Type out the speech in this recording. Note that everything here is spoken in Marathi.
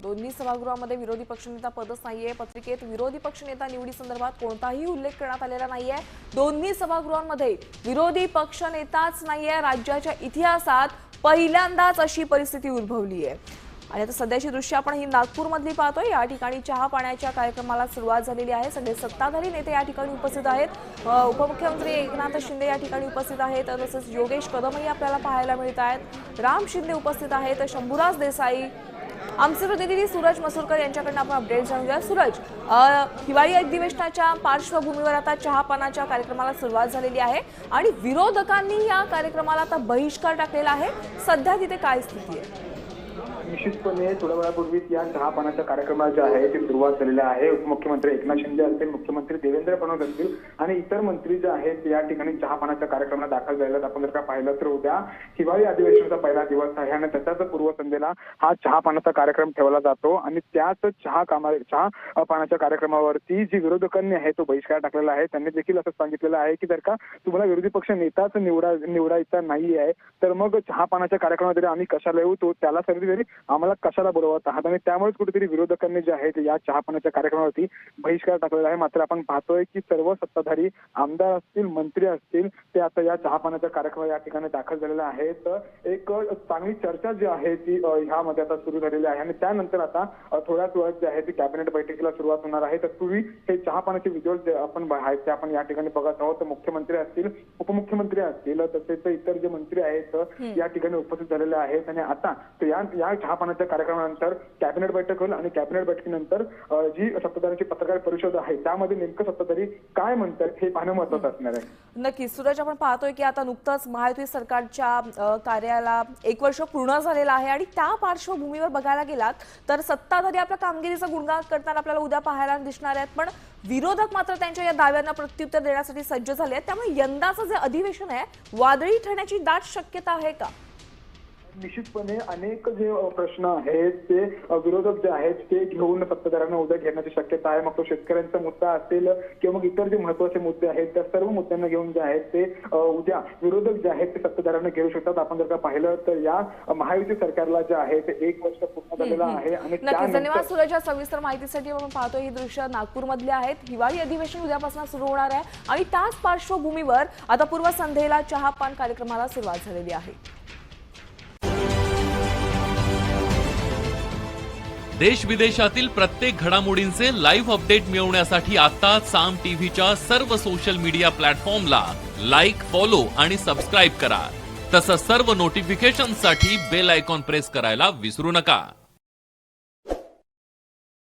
दोन्ही सभागृहामध्ये विरोधी पक्षनेता पदच नाहीये। पत्रिकेत विरोधी पक्षनेता निवडी संदर्भात कोणताही उल्लेख करण्यात आलेला नाहीये। दोन्ही सभागृहांमध्ये विरोधी पक्षनेताच नाहीये। राज्याच्या इतिहासात पहिल्यांदाच अशी परिस्थिती उद्भवली आहे। आणि आता सध्याची दृश्य आपण ही नागपूरमधली पाहतोय। या ठिकाणी चहा पाण्याच्या कार्यक्रमाला सुरुवात झालेली आहे। सगळे सत्ताधारी नेते या ठिकाणी उपस्थित आहेत। उपमुख्यमंत्री एकनाथ शिंदे या ठिकाणी उपस्थित आहेत। तसेच योगेश कदमही आपल्याला पाहायला मिळत आहेत। राम शिंदे उपस्थित आहेत। शंभूराज देसाई, आमचे प्रतिनिधी सूरज मसूरकर यांच्याकडून आपण अपडेट जाणूया। सूरज, हिवाळी अधिवेशनाच्या पार्श्वभूमीवर आता चहापानाच्या कार्यक्रमाला सुरुवात झालेली आहे आणि विरोधकांनी या कार्यक्रमाला आता बहिष्कार टाकलेला आहे। सध्या तिथे काय स्थिती आहे? निश्चितपणे थोड्या वेळापूर्वीच या चहापानाच्या कार्यक्रमाला जे आहे ती सुरुवात झालेली आहे। उपमुख्यमंत्री एकनाथ शिंदे असतील, मुख्यमंत्री देवेंद्र फडणवीस असतील आणि इतर मंत्री जे आहेत ते या ठिकाणी चहापानाच्या कार्यक्रमाला दाखल झालेले आहेत। आपण जर का पाहिलं तर उद्या हिवाळी अधिवेशनाचा पहिला दिवस आहे आणि त्याच्याच पूर्वसंध्येला हा चहापानाचा कार्यक्रम ठेवला जातो आणि त्याच चहापानाच्या कार्यक्रमावरती जी विरोधकांनी आहे तो बहिष्कार टाकलेला आहे। त्यांनी देखील असं सांगितलेलं आहे की जर का तुम्हाला विरोधी पक्ष नेताच निवडायचा नाही आहे तर मग चहापानाच्या कार्यक्रमामध्ये आम्ही कशाला येऊ, तो त्याला तरी आम्हाला कशाला बोलवत आहात आणि त्यामुळेच कुठेतरी विरोधकांनी जे आहे या चहापानाच्या कार्यक्रमावरती बहिष्कार टाकलेला आहे। मात्र आपण पाहतोय की सर्व सत्ताधारी आमदार असतील, मंत्री असतील ते आता या चहापानाच्या कार्यक्रमात या ठिकाणी दाखल झालेले आहेत। एक चांगली चर्चा जी आहे ती ह्यामध्ये आता सुरू झालेली आहे आणि त्यानंतर आता थोड्याच वेळात जे आहे ती कॅबिनेट बैठकीला सुरुवात होणार आहे। तत्पूर्वी हे चहापानाचे व्हिज्युअल जे आपण आहेत ते आपण या ठिकाणी बघत आहोत। मुख्यमंत्री असतील, उपमुख्यमंत्री असतील, तसेच इतर जे मंत्री आहेत या ठिकाणी उपस्थित झालेले आहेत आणि आता या चहापानाच्या कार्यक्रमानंतर कॅबिनेट बैठक होईल आणि कॅबिनेट बैठकीनंतर जी सत्ताधाऱ्यांची पत्रकार परिषद आहे त्यामध्ये नेमकं सत्ताधारी काय म्हणतात हे पाहणं महत्त्वाचं असणार आहे। नक्कीच सूरज, आपण पाहतोय की आता नुकतंच महायुती सरकारच्या कार्याला 1 वर्ष पूर्ण झालेलं आहे आणि त्या पार्श्वभूमीवर बघायला गेलात तर सत्ताधारी आपल्या कामगिरीचा गुणगान करताना आपल्याला उद्या पाहायला दिसणार आहेत, पण विरोधक मात्र त्यांच्या या दाव्यांना प्रत्युत्तर देण्यासाठी सज्ज झाले आहेत। त्यामुळे यंदाचं जे अधिवेशन आहे वादळी ठरण्याची दाट शक्यता आहे का? निश्चितपणे अनेक जे प्रश्न आहेत ते विरोधक जे आहेत ते घेऊन सत्ताधाऱ्यांना उद्या घेण्याची शक्यता आहे। मग तो शेतकऱ्यांचा मुद्दा असेल किंवा मग इतर जे महत्वाचे मुद्दे आहेत त्या सर्व मुद्द्यांना घेऊन जे आहेत ते उद्या विरोधक जे आहेत ते सत्ताधाऱ्यांना घेऊ शकतात। आपण जर का पाहिलं तर या महायुती सरकारला जे आहे ते 1 वर्ष पूर्ण झालेलं आहे आणि धन्यवाद सूरज। या सविस्तर माहितीसाठी आपण पाहतोय ही दृश्य नागपूरमधली आहेत। हिवाळी अधिवेशन उद्यापासून सुरू होणार आहे आणि त्याच पार्श्वभूमीवर आता पूर्वसंध्येला चहापान कार्यक्रमाला सुरुवात झालेली आहे। देश विदेशातील प्रत्येक घडामोडींचे लाईव्ह अपडेट मिळवण्यासाठी आता साम टीव्हीच्या सर्व सोशल मीडिया प्लॅटफॉर्मला लाईक, फॉलो आणि सबस्क्राईब करा। तसंच सर्व नोटिफिकेशनसाठी बेल आयकॉन प्रेस करायला विसरू नका।